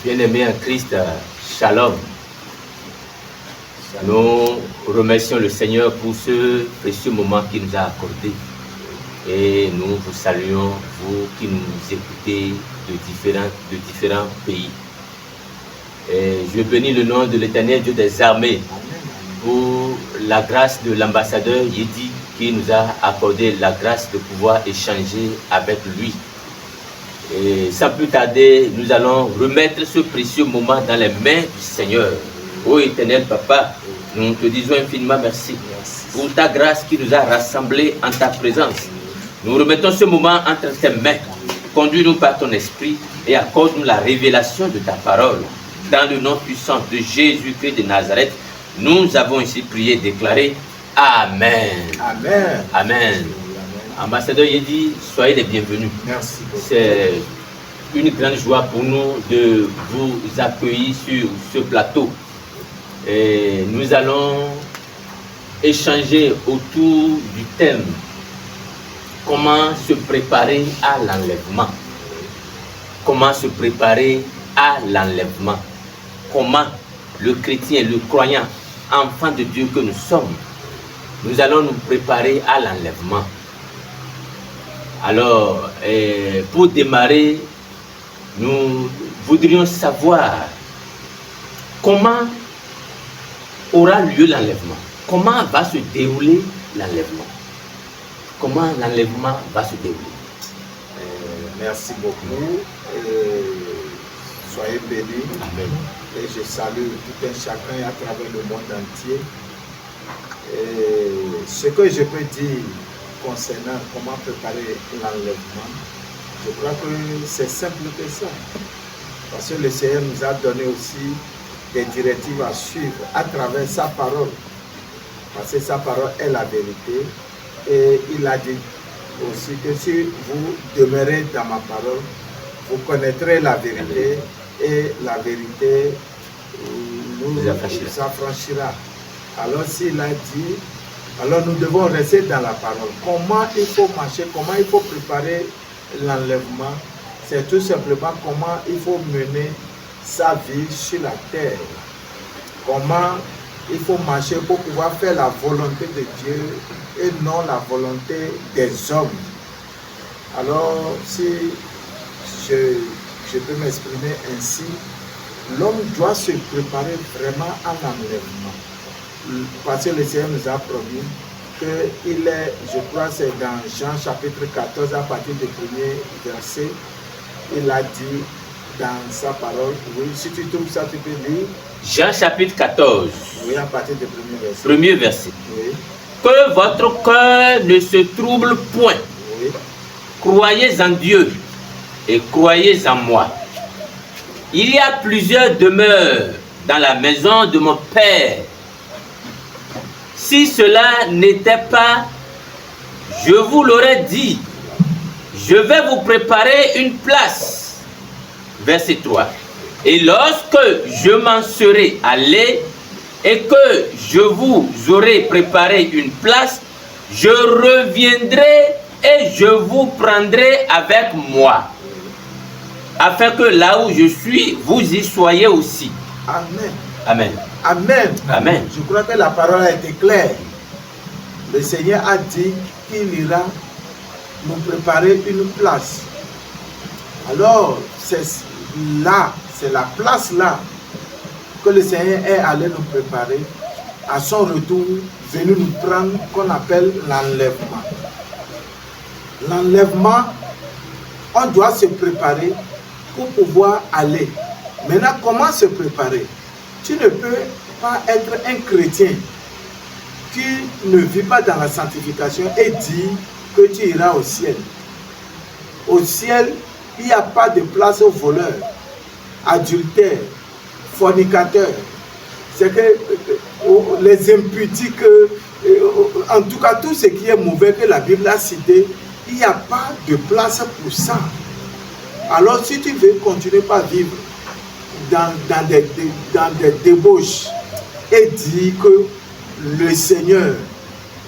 Bien-aimés en Christ, Shalom. Nous remercions le Seigneur pour ce précieux moment qu'il nous a accordé. Et nous vous saluons, vous qui nous écoutez de différents pays. Et je bénis le nom de l'Éternel Dieu des armées pour la grâce de l'ambassadeur Yedi qui nous a accordé la grâce de pouvoir échanger avec lui. Et sans plus tarder, nous allons remettre ce précieux moment dans les mains du Seigneur. Ô éternel Papa, nous te disons infiniment merci pour ta grâce qui nous a rassemblés en ta présence. Nous remettons ce moment entre tes mains. Conduis-nous par ton esprit et accorde-nous la révélation de ta parole. Dans le nom puissant de Jésus-Christ de Nazareth, nous avons ici prié, déclaré Amen. Amen. Amen. Ambassadeur Yedi, soyez les bienvenus. Merci beaucoup. C'est une grande joie pour nous de vous accueillir sur ce plateau. Et nous allons échanger autour du thème comment se préparer à l'enlèvement. Comment se préparer à l'enlèvement. Comment le chrétien, le croyant, enfant de Dieu que nous sommes, nous allons nous préparer à l'enlèvement. Alors, pour démarrer, nous voudrions savoir comment aura lieu l'enlèvement. Comment va se dérouler l'enlèvement? Comment l'enlèvement va se dérouler? Merci beaucoup. Soyez bénis. Amen. Et je salue tout un chacun à travers le monde entier. Ce que je peux dire concernant comment préparer l'enlèvement, je crois que c'est simple que ça. Parce que le Seigneur nous a donné aussi des directives à suivre à travers sa parole. Parce que sa parole est la vérité. Et il a dit aussi que si vous demeurez dans ma parole, vous connaîtrez la vérité et la vérité nous affranchira. Alors s'il a dit, alors nous devons rester dans la parole. Comment il faut marcher, comment il faut préparer l'enlèvement, c'est tout simplement comment il faut mener sa vie sur la terre. Comment il faut marcher pour pouvoir faire la volonté de Dieu et non la volonté des hommes. Alors si je peux m'exprimer ainsi, l'homme doit se préparer vraiment à l'enlèvement. Parce que le Seigneur nous a promis qu'il est, je crois c'est dans Jean chapitre 14 à partir du premier verset, il a dit dans sa parole, oui, si tu trouves ça tu peux lire. Jean chapitre 14. Oui, à partir du premier verset. Premier verset. Oui. Que votre cœur ne se trouble point. Oui. Croyez en Dieu et croyez en moi. Il y a plusieurs demeures dans la maison de mon Père. Si cela n'était pas, je vous l'aurais dit. Je vais vous préparer une place. Verset 3. Et lorsque je m'en serai allé et que je vous aurai préparé une place, je reviendrai et je vous prendrai avec moi, afin que là où je suis, vous y soyez aussi. Amen. Amen. Amen. Amen. Je crois que la parole a été claire. Le Seigneur a dit qu'il ira nous préparer une place. Alors, c'est là, c'est la place là que le Seigneur est allé nous préparer. À son retour, venu nous prendre, qu'on appelle l'enlèvement. L'enlèvement, on doit se préparer pour pouvoir aller. Maintenant, comment se préparer? Tu ne peux pas être un chrétien qui ne vit pas dans la sanctification et dire que tu iras au ciel. Au ciel, il n'y a pas de place aux voleurs, adultères, fornicateurs. C'est que les impudiques, en tout cas tout ce qui est mauvais que la Bible a cité, il n'y a pas de place pour ça. Alors si tu veux continuer par vivre dans des débauches et dire que le Seigneur,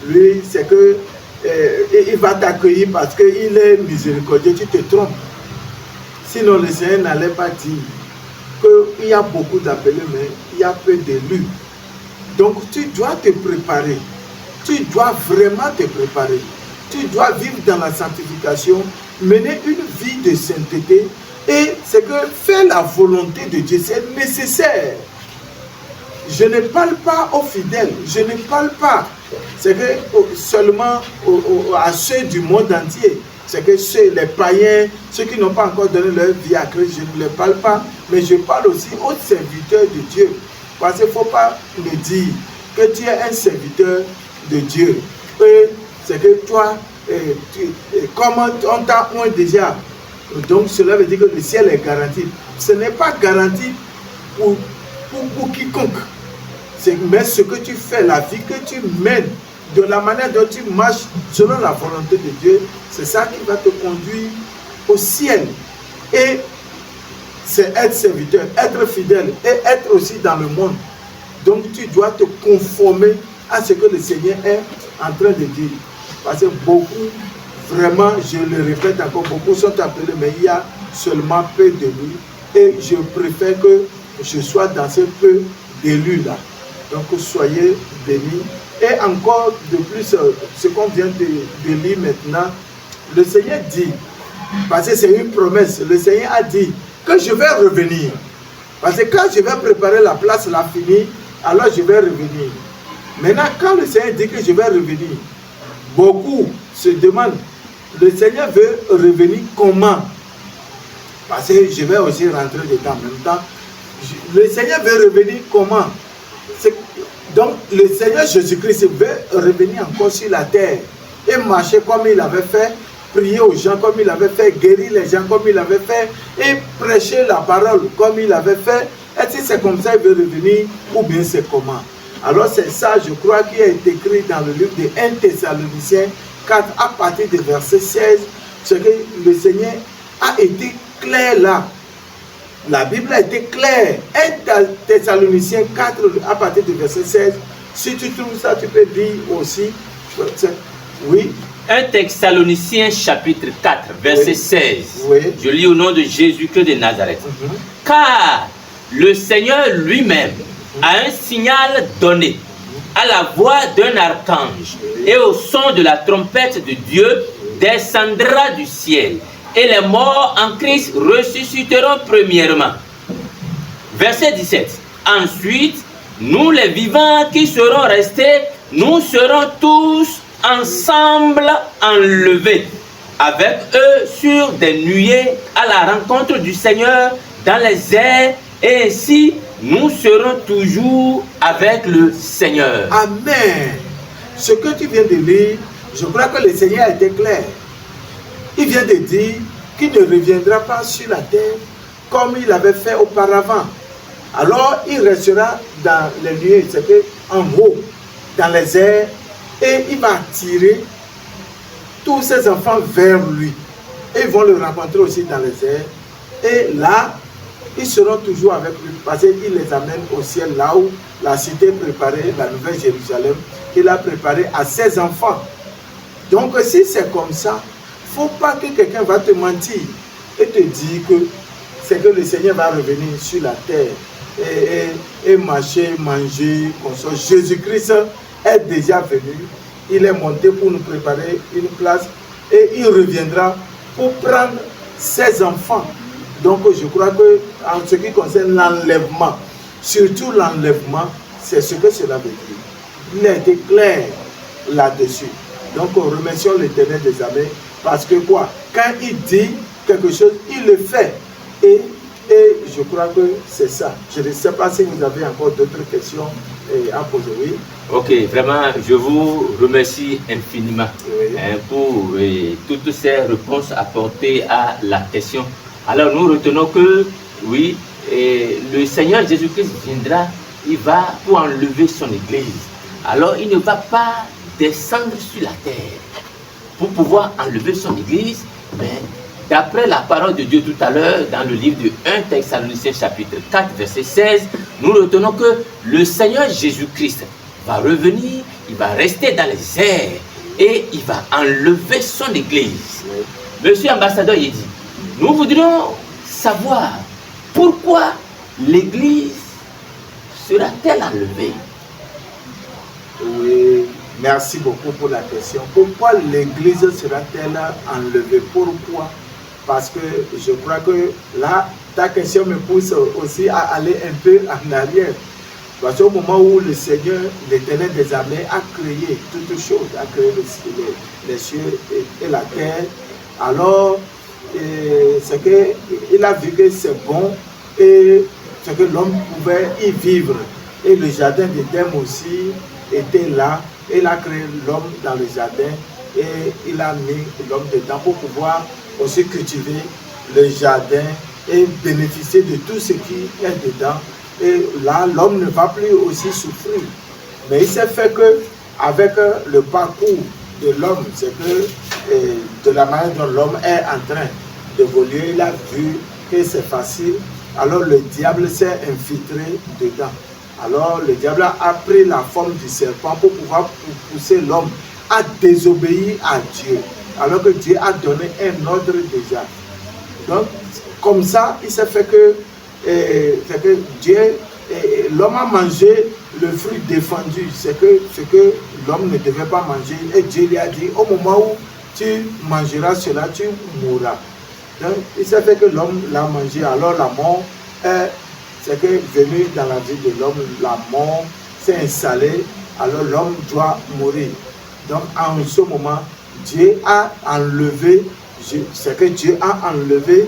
lui, c'est que il va t'accueillir parce qu'il est miséricordieux, tu te trompes. Sinon le Seigneur n'allait pas dire qu'il y a beaucoup d'appelés, mais il y a peu d'élus. Donc tu dois te préparer. Tu dois vraiment te préparer. Tu dois vivre dans la sanctification, mener une vie de sainteté. Et c'est que faire la volonté de Dieu, c'est nécessaire. Je ne parle pas aux fidèles, je ne parle pas. C'est que seulement à ceux du monde entier. C'est que ceux, les païens, ceux qui n'ont pas encore donné leur vie à Christ, je ne les parle pas. Mais je parle aussi aux serviteurs de Dieu. Parce qu'il ne faut pas me dire que tu es un serviteur de Dieu. C'est que toi, comment on t'a déjà. Donc cela veut dire que le ciel est garanti. Ce n'est pas garanti pour quiconque. Mais ce que tu fais, la vie que tu mènes, de la manière dont tu marches selon la volonté de Dieu, c'est ça qui va te conduire au ciel. Et c'est être serviteur, être fidèle et être aussi dans le monde. Donc tu dois te conformer à ce que le Seigneur est en train de dire. Parce que beaucoup, vraiment, je le répète encore, beaucoup sont appelés, mais il y a seulement peu d'élus. Et je préfère que je sois dans ce peu d'élus-là. Donc soyez bénis. Et encore de plus, ce qu'on vient de lire maintenant, le Seigneur dit, parce que c'est une promesse, le Seigneur a dit que je vais revenir. Parce que quand je vais préparer la place, la finie, alors je vais revenir. Maintenant, quand le Seigneur dit que je vais revenir, beaucoup se demandent, le Seigneur veut revenir comment? Parce que je vais aussi rentrer dedans en même temps. Le Seigneur veut revenir comment? Donc, le Seigneur Jésus-Christ veut revenir encore sur la terre et marcher comme il avait fait, prier aux gens comme il avait fait, guérir les gens comme il avait fait et prêcher la parole comme il avait fait. Est-ce que c'est comme ça qu'il veut revenir ou bien c'est comment? Alors c'est ça, je crois, qui a été écrit dans le livre de 1 Thessaloniciens 4 à partir du verset 16. C'est que le Seigneur a été clair là. La Bible a été claire. 1 Thessaloniciens 4 à partir du verset 16. Si tu trouves ça, tu peux dire aussi. Oui. 1 Thessaloniciens chapitre 4, verset 16. Oui. Je lis au nom de Jésus-Christ de Nazareth. Car le Seigneur lui-même a un signal donné à la voix d'un archange et au son de la trompette de Dieu descendra du ciel. Et les morts en Christ ressusciteront premièrement. Verset 17. Ensuite, nous les vivants qui serons restés, nous serons tous ensemble enlevés avec eux sur des nuées à la rencontre du Seigneur dans les airs, et ainsi nous serons toujours avec le Seigneur. Amen. Ce que tu viens de lire, je crois que le Seigneur a été clair. Il vient de dire qu'il ne reviendra pas sur la terre comme il avait fait auparavant. Alors il restera dans les nuées, c'est en haut, dans les airs, et il va attirer tous ses enfants vers lui. Et ils vont le rencontrer aussi dans les airs. Et là, ils seront toujours avec lui parce qu'il les amène au ciel, là où la cité préparée, la nouvelle Jérusalem, il a préparé à ses enfants. Donc si c'est comme ça, il ne faut pas que quelqu'un va te mentir et te dire que c'est que le Seigneur va revenir sur la terre et marcher, manger, consommer. Jésus-Christ est déjà venu, il est monté pour nous préparer une place et il reviendra pour prendre ses enfants. Donc je crois que en ce qui concerne l'enlèvement, surtout l'enlèvement, c'est ce que cela veut dire. Il a été clair là-dessus. Donc remercions l'Éternel des armées parce que quoi? Quand il dit quelque chose, il le fait. Et je crois que c'est ça. Je ne sais pas si vous avez encore d'autres questions à poser. Oui. Ok, vraiment, je vous remercie infiniment pour toutes ces réponses apportées à la question. Alors nous retenons que, oui, le Seigneur Jésus-Christ viendra, il va pour enlever son Église. Alors il ne va pas descendre sur la terre pour pouvoir enlever son Église, mais d'après la parole de Dieu tout à l'heure, dans le livre de 1 Thessaloniciens chapitre 4, verset 16, nous retenons que le Seigneur Jésus-Christ va revenir, il va rester dans les airs et il va enlever son Église. Monsieur ambassadeur, il dit, nous voudrions savoir pourquoi l'Église sera-t-elle enlevée? Oui, merci beaucoup pour la question. Pourquoi l'Église sera-t-elle enlevée? Pourquoi? Parce que je crois que là, ta question me pousse aussi à aller un peu en arrière. Parce qu'au moment où le Seigneur, l'Éternel des armées, a créé toutes choses, a créé les cieux et la terre, alors c'est qu'il a vu que c'est bon et c'est que l'homme pouvait y vivre. Et le jardin d'Éden aussi était là. Il a créé l'homme dans le jardin et il a mis l'homme dedans pour pouvoir aussi cultiver le jardin et bénéficier de tout ce qui est dedans. Et là, l'homme ne va plus aussi souffrir. Mais il s'est fait que, avec le parcours de l'homme, c'est que de la manière dont l'homme est en train d'évoluer, il a vu que c'est facile. Alors le diable s'est infiltré dedans. Alors le diable a pris la forme du serpent pour pouvoir pousser l'homme à désobéir à Dieu. Alors que Dieu a donné un ordre déjà. Donc, comme ça, il s'est fait que Dieu, l'homme a mangé le fruit défendu, c'est ce que l'homme ne devait pas manger. Et Dieu lui a dit, au moment où tu mangeras cela, tu mourras. Donc, il s'est fait que l'homme l'a mangé. Alors la mort, c'est que venu dans la vie de l'homme, la mort s'est installée. Alors l'homme doit mourir. Donc, en ce moment, Dieu a enlevé, c'est que Dieu a enlevé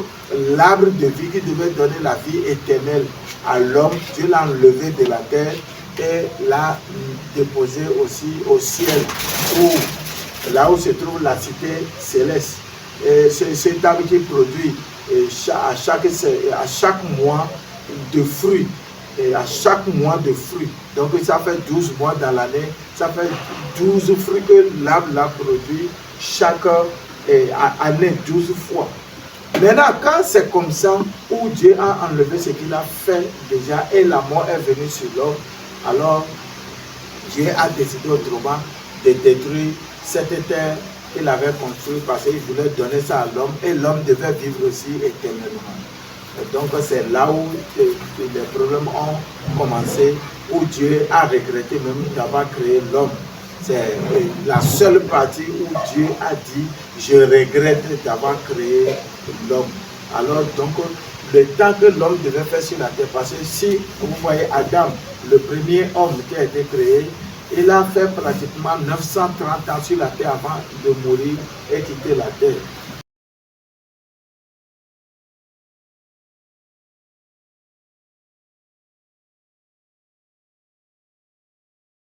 l'arbre de vie qui devait donner la vie éternelle à l'homme. Dieu l'a enlevé de la terre et l'a déposé aussi au ciel, là où se trouve la cité céleste. Et cet arbre qui produit à chaque mois de fruits. Et à chaque mois de fruits. Donc ça fait 12 mois dans l'année. Ça fait 12 fruits que l'arbre l'a produit chaque année, 12 fois. Maintenant, quand c'est comme ça, où Dieu a enlevé ce qu'il a fait déjà et la mort est venue sur l'homme, alors Dieu a décidé autrement de détruire cette terre qu'il avait construite parce qu'il voulait donner ça à l'homme et l'homme devait vivre aussi éternellement. Et donc c'est là où les problèmes ont commencé, où Dieu a regretté même d'avoir créé l'homme. C'est la seule partie où Dieu a dit « Je regrette d'avoir créé l'homme ». Alors donc, le temps que l'homme devait faire sur la terre, parce que si vous voyez Adam, le premier homme qui a été créé, il a fait pratiquement 930 ans sur la terre avant de mourir et quitter la terre.